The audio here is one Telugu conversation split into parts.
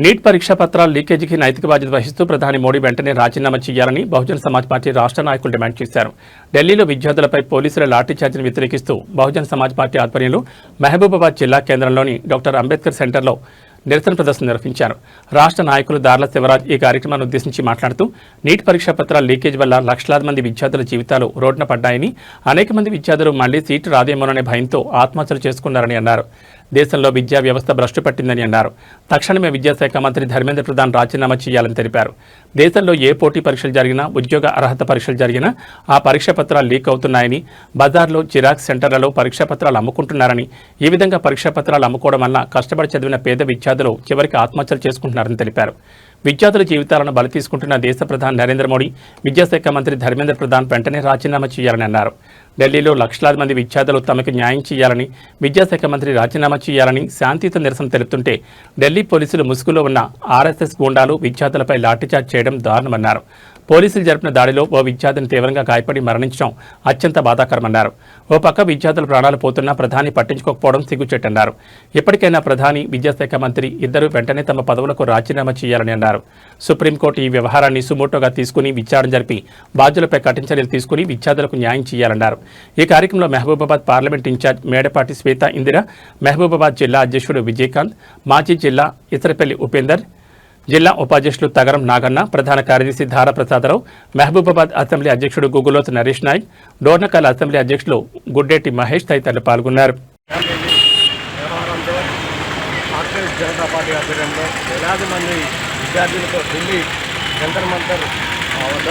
నీట్ పరీక్షా పత్రాల లీకేజీకి నైతిక బాధ్యత వహిస్తూ ప్రధాని మోడీ వెంటనే రాజీనామా చేయాలని బహుజన్ సమాజ్ పార్టీ రాష్ట్ర నాయకులు డిమాండ్ చేశారు. ఢిల్లీలో విద్యార్థులపై పోలీసుల లాఠీచార్జీని వ్యతిరేకిస్తూ బహుజన్ సమాజ్ పార్టీ ఆధ్వర్యంలో మహబూబాబాద్ జిల్లా కేంద్రంలోని డాక్టర్ అంబేద్కర్ సెంటర్లో నిరసన ప్రదర్శన నిర్వహించారు. రాష్ట్ర నాయకులు దార్ల శివరాజ్ ఈ కార్యక్రమాన్ని ఉద్దేశించి మాట్లాడుతూ నీట్ పరీక్షా పత్రాల లీకేజ్ వల్ల లక్షలాది మంది విద్యార్థుల జీవితాలు రోడ్డున పడ్డాయని, అనేక మంది విద్యార్థులు మళ్లీ సీటు రాదేమోననే భయంతో ఆత్మహత్యలు చేసుకున్నారని అన్నారు. దేశంలో విద్యా వ్యవస్థ భ్రష్టు పట్టిందని అన్నారు. తక్షణమే విద్యాశాఖ మంత్రి ధర్మేంద్ర ప్రధాన్ రాజీనామా చేయాలని తెలిపారు. దేశంలో ఏ పోటీ పరీక్షలు జరిగినా, ఉద్యోగ అర్హత పరీక్షలు జరిగినా ఆ పరీక్షా పత్రాలు లీక్ అవుతున్నాయని, బజార్లో జిరాక్స్ సెంటర్లలో పరీక్షా పత్రాలు అమ్ముకుంటున్నారని, ఈ విధంగా పరీక్షా పత్రాలు అమ్ముకోవడం వల్ల కష్టపడి చదివిన పేద విద్యార్థులు చివరికి ఆత్మహత్యలు చేసుకుంటున్నారని తెలిపారు. విద్యార్థుల జీవితాలను బలి తీసుకుంటున్న దేశ ప్రధాని నరేంద్ర మోడీ, విద్యాశాఖ మంత్రి ధర్మేంద్ర ప్రధాన్ వెంటనే రాజీనామా చేయాలని అన్నారు. ఢిల్లీలో లక్షలాది మంది విద్యార్థులు తమకు న్యాయం చేయాలని, విద్యాశాఖ మంత్రి రాజీనామా చేయాలని శాంతియుత నిరసన తెలుపుతుంటే ఢిల్లీ పోలీసులు ముసుగులో ఉన్న ఆర్ఎస్ఎస్ గూండాలు విద్యార్థులపై లాఠీచార్జ్ చేయడం దారుణమన్నారు. పోలీసులు జరిపిన దాడిలో ఓ విద్యార్థిని తీవ్రంగా గాయపడి మరణించడం అత్యంత బాధాకరమన్నారు. ఓ పక్క విద్యార్థుల ప్రాణాలు పోతున్నా ప్రధాని పట్టించుకోకపోవడం సిగ్గుచేటన్నారు. ఇప్పటికైనా ప్రధాని, విద్యాశాఖ మంత్రి ఇద్దరు వెంటనే తమ పదవులకు రాజీనామా చేయాలని అన్నారు. సుప్రీంకోర్టు ఈ వ్యవహారాన్ని సుమోటోగా తీసుకుని విచారణ జరిపి బాధ్యులపై కఠిన చర్యలు తీసుకుని విద్యార్థులకు న్యాయం చేయాలన్నారు. ఈ కార్యక్రమంలో మహబూబాబాద్ పార్లమెంట్ ఇన్ఛార్జ్ మేడపాటి శ్వేత ఇందిర, మహబూబాబాద్ జిల్లా అధ్యక్షుడు విజయకాంత్, మాజీ జిల్లా ఇతరపల్లి ఉపేందర్, జిల్లా ఉపాధ్యక్షులు తగరం నాగన్న, ప్రధాన కార్యదర్శి ధార ప్రసాదరావు, మహబూబాబాద్ అసెంబ్లీ అధ్యక్షుడు గుగులోత్ నరేష్ నాయక్, డోర్నకల్ అసెంబ్లీ అధ్యక్షులు గుడ్డేటి మహేష్ తదితరులు పాల్గొన్నారు. జనతా పార్టీ ఆధ్వర్యంలో వేలాది మంది విద్యార్థులతో ఢిల్లీ జంతర్ మంతర్ వద్ద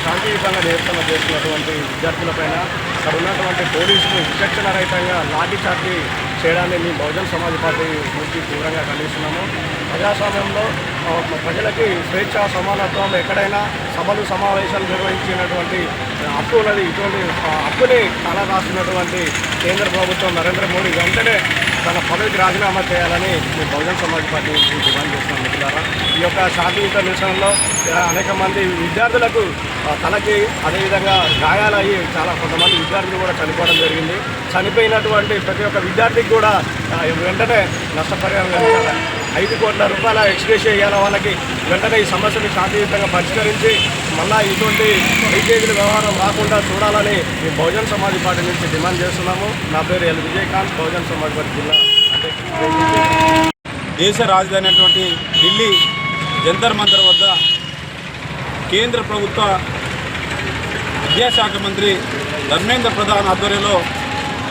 శాంతియుతంగా నిరసన చేస్తున్నటువంటి విద్యార్థులపైన అక్కడ ఉన్నటువంటి పోలీసులు విచక్షణ రహితంగా లాఠీ చార్జీ చేయడాన్ని మేము బహుజన్ సమాజ్ పార్టీ నుంచి తీవ్రంగా ఖండిస్తున్నాము. ప్రజాస్వామ్యంలో ప్రజలకి స్వేచ్ఛ, సమానత్వం, ఎక్కడైనా సభలు సమావేశాలు నిర్వహించినటువంటి హక్కు ఉన్నది. ఇటువంటి హక్కుని కాలరాస్తున్నటువంటి కేంద్ర ప్రభుత్వం నరేంద్ర మోడీ వెంటనే తన పదవికి రాజీనామా చేయాలని మేము బహుజన్ సమాజ్ పార్టీ నుంచి డిమాండ్ చేస్తున్నాం. మిత్రులారా, ఈ యొక్క శాంతియుత నిరసనలో అనేక మంది విద్యార్థులకు తలకి అదేవిధంగా గాయాలయ్యి కొంతమంది విద్యార్థులు కూడా చనిపోవడం జరిగింది. చనిపోయినటువంటి ప్రతి ఒక్క విద్యార్థికి కూడా వెంటనే నష్టపరిహారం కల్పించాలి. 5 కోట్ల రూపాయల ఎక్స్గ్రేషియా ఇవ్వాల వాళ్ళకి. వెంటనే ఈ సమస్యను శాంతియుతంగా పరిష్కరించి మళ్ళా ఇటువంటి లీకేజీల వ్యవహారం రాకుండా చూడాలని మేము బహుజన్ సమాజ్ పార్టీ నుంచి డిమాండ్ చేస్తున్నాము. నా పేరు ఎల్ విజయకాంత్, బహుజన్ సమాజ్ పార్టీ జిల్లా అధ్యక్షుడు. దేశ రాజధాని అయినటువంటి ఢిల్లీ జంతర్ మంతర్ వద్ద కేంద్ర ప్రభుత్వ విద్యాశాఖ మంత్రి ధర్మేంద్ర ప్రధాన్ ఆధ్వర్యంలో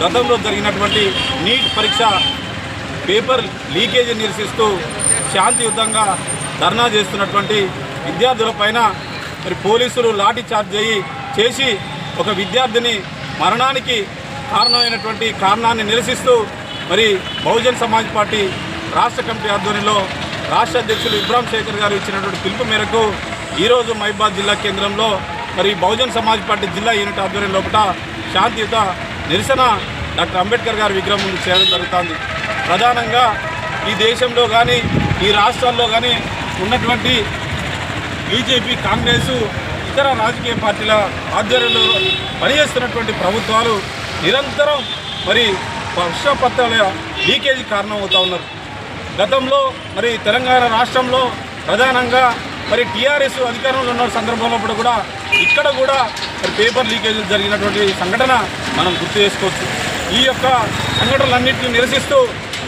గతంలో జరిగినటువంటి నీట్ పరీక్ష పేపర్ లీకేజీ నిరసిస్తూ శాంతియుతంగా ధర్నా చేస్తున్నటువంటి విద్యార్థులపైన మరి పోలీసులు లాఠీ చార్జ్ చేసి ఒక విద్యార్థిని మరణానికి కారణమైనటువంటి కారణాన్ని నిరసిస్తూ మరి బహుజన్ సమాజ్ పార్టీ రాష్ట్ర కమిటీ ఆధ్వర్యంలో రాష్ట్ర అధ్యక్షులు ఇబ్రాహిం శేఖర్ గారు ఇచ్చినటువంటి పిలుపు మేరకు ఈరోజు మహబూబాబాద్ జిల్లా కేంద్రంలో మరి బహుజన్ సమాజ్ పార్టీ జిల్లా యూనిట్ ఆధ్వర్యం లోపల శాంతియుత నిరసన డాక్టర్ అంబేద్కర్ గారి విగ్రహం ముందు చేయడం జరుగుతుంది. ప్రధానంగా ఈ దేశంలో కానీ ఈ రాష్ట్రాల్లో కానీ ఉన్నటువంటి బీజేపీ, కాంగ్రెసు, ఇతర రాజకీయ పార్టీల ఆధ్వర్యంలో పనిచేస్తున్నటువంటి ప్రభుత్వాలు నిరంతరం మరి పరీక్షా పత్రాల లీకేజీ కారణం అవుతూ ఉన్నారు. గతంలో మరి తెలంగాణ రాష్ట్రంలో ప్రధానంగా మరి టీఆర్ఎస్ అధికారంలో ఉన్న సందర్భంలో కూడా ఇక్కడ కూడా మరి పేపర్ లీకేజీలు జరిగినటువంటి సంఘటన మనం గుర్తు చేసుకోవచ్చు. ఈ యొక్క సంఘటనలన్నింటినీ నిరసిస్తూ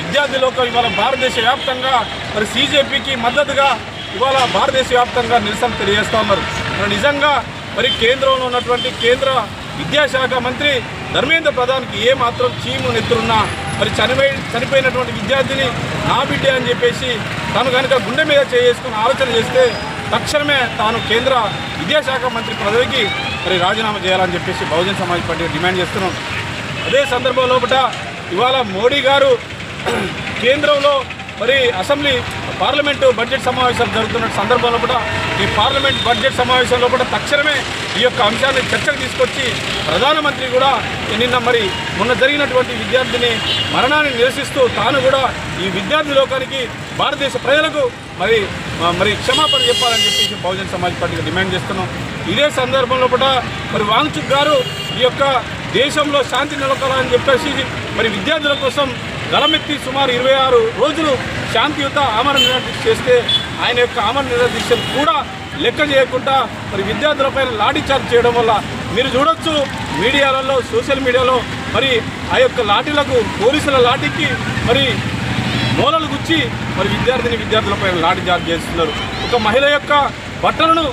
విద్యార్థులకు ఇవాళ భారతదేశ వ్యాప్తంగా మరి సీజేపీకి మద్దతుగా ఇవాళ భారతదేశ వ్యాప్తంగా నిరసన తెలియజేస్తూ ఉన్నారు. మరి నిజంగా మరి కేంద్రంలో ఉన్నటువంటి కేంద్ర విద్యాశాఖ మంత్రి ధర్మేంద్ర ప్రధాన్కి ఏ మాత్రం చీము నెత్తురున్నా మరి చనిపోయినటువంటి విద్యార్థిని నా బిడ్డ అని చెప్పేసి తాను కనుక గుండె మీద చేసుకుని ఆలోచన చేస్తే తక్షణమే తాను కేంద్ర విద్యాశాఖ మంత్రి పదవికి మరి రాజీనామా చేయాలని చెప్పేసి బహుజన్ సమాజ్ పార్టీ డిమాండ్ చేస్తున్నాం. అదే సందర్భం లోపల ఇవాళ మోడీ గారు కేంద్రంలో మరి అసెంబ్లీ పార్లమెంటు బడ్జెట్ సమావేశాలు జరుగుతున్న సందర్భంలో కూడా ఈ పార్లమెంట్ బడ్జెట్ సమావేశంలో కూడా తక్షణమే ఈ యొక్క అంశాన్ని చర్చకు తీసుకొచ్చి ప్రధానమంత్రి కూడా మరి మొన్న జరిగినటువంటి విద్యార్థిని మరణాన్ని నిరసిస్తూ తాను కూడా ఈ విద్యార్థి లోకానికి, భారతదేశ ప్రజలకు మరి క్షమాపణ చెప్పాలని చెప్పేసి బహుజన్ సమాజ్ పార్టీకి డిమాండ్ చేస్తున్నాం. ఇదే సందర్భంలో కూడా మరి వాంగ్చుక్ గారు ఈ యొక్క దేశంలో శాంతి నెలకొల్పాలని చెప్పేసి మరి విద్యార్థుల కోసం గలమెత్తి సుమారు 26 రోజులు శాంతియుత ఆమరణ నిరాదీక్ష చేస్తే ఆయన యొక్క ఆమరణ నిరాదీక్షను కూడా లెక్క చేయకుండా మరి విద్యార్థులపై లాఠీ చార్జ్ చేయడం వల్ల మీరు చూడొచ్చు మీడియాలలో సోషల్ మీడియాలో మరి ఆ యొక్క లాఠీలకు పోలీసుల లాఠీకి మరి మూలలు గుచ్చి మరి విద్యార్థులపై లాఠీ చార్జ్ చేస్తున్నారు. ఒక మహిళ యొక్క బట్టలను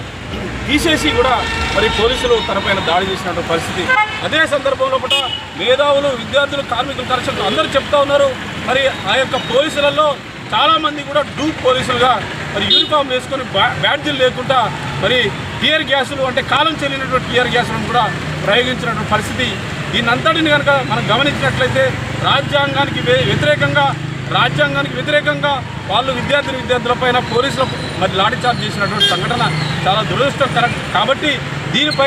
తీసేసి కూడా మరి పోలీసులు తనపైన దాడి చేసినటువంటి పరిస్థితి. అదే సందర్భంలో పట్ల మేధావులు, విద్యార్థులు, కార్మికులు, కర్షకులు అందరూ చెప్తా ఉన్నారు. మరి ఆ యొక్క పోలీసులలో చాలామంది కూడా డూప్ పోలీసులుగా మరి యూనిఫామ్ వేసుకొని బ్యాడ్జీలు లేకుండా మరి టియర్ గ్యాసులు అంటే కాలం చెల్లినటువంటి టియర్ గ్యాసులను కూడా ప్రయోగించినటువంటి పరిస్థితి. దీనంతటిని కనుక మనం గమనించినట్లయితే రాజ్యాంగానికి వ్యతిరేకంగా వాళ్ళు విద్యార్థులపైన పోలీసులు మరి లాఠీ చార్జ్ చేసినటువంటి సంఘటన చాలా దురదృష్టకరం. కాబట్టి దీనిపై